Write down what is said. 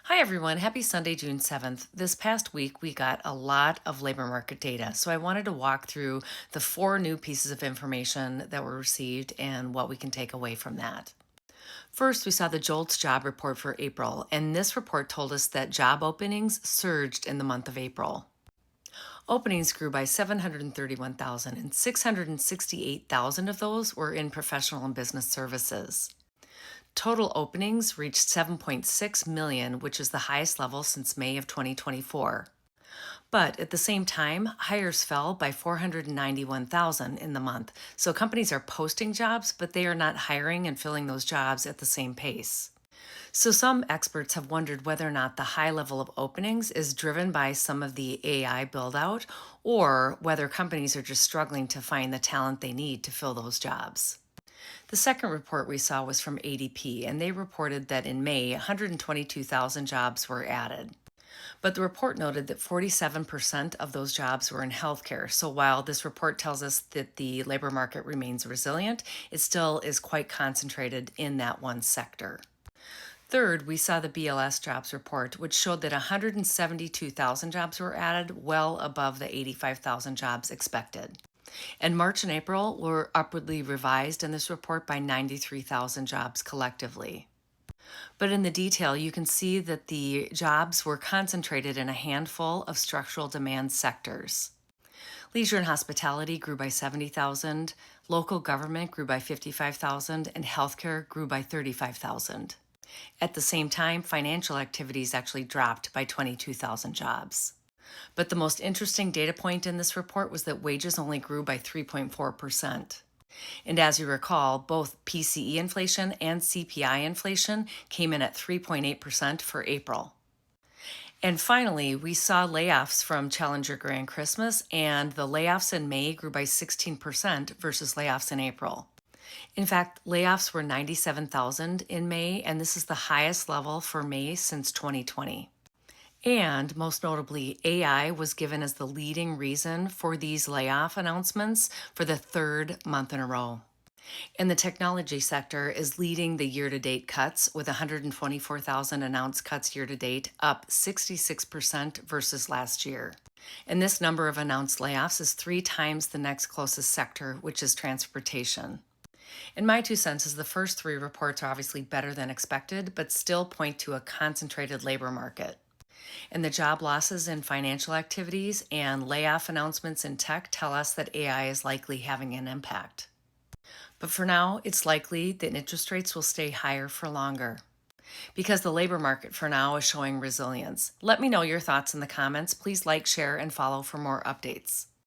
Hi, everyone. Happy Sunday, June 7th. This past week, we got a lot of labor market data. So I wanted to walk through the four new pieces of information that were received and what we can take away from that. First, we saw the JOLTS job report for April, and this report told us that job openings surged in the month of April. Openings grew by 731,000, and 668,000 of those were in professional and business services. Total openings reached 7.6 million, which is the highest level since May of 2024. But at the same time, hires fell by 491,000 in the month. So companies are posting jobs, but they are not hiring and filling those jobs at the same pace. So some experts have wondered whether or not the high level of openings is driven by some of the AI build out or whether companies are just struggling to find the talent they need to fill those jobs. The second report we saw was from ADP, and they reported that in May, 122,000 jobs were added. But the report noted that 47% of those jobs were in healthcare. So while this report tells us that the labor market remains resilient, it still is quite concentrated in that one sector. Third, we saw the BLS jobs report, which showed that 172,000 jobs were added, well above the 85,000 jobs expected. And March and April were upwardly revised in this report by 93,000 jobs collectively. But in the detail, you can see that the jobs were concentrated in a handful of structural demand sectors. Leisure and hospitality grew by 70,000, local government grew by 55,000, and healthcare grew by 35,000. At the same time, financial activities actually dropped by 22,000 jobs. But the most interesting data point in this report was that wages only grew by 3.4%. And as you recall, both PCE inflation and CPI inflation came in at 3.8% for April. And finally, we saw layoffs from Challenger Grand Christmas, and the layoffs in May grew by 16% versus layoffs in April. In fact, layoffs were 97,000 in May, and this is the highest level for May since 2020. And most notably, AI was given as the leading reason for these layoff announcements for the third month in a row. And the technology sector is leading the year to date cuts with 124,000 announced cuts year to date, up 66% versus last year. And this number of announced layoffs is 3 times the next closest sector, which is transportation. In my 2 cents, is the first three reports are obviously better than expected, but still point to a concentrated labor market. And the job losses in financial activities and layoff announcements in tech tell us that AI is likely having an impact. But for now, it's likely that interest rates will stay higher for longer because the labor market for now is showing resilience. Let me know your thoughts in the comments. Please like, share, and follow for more updates.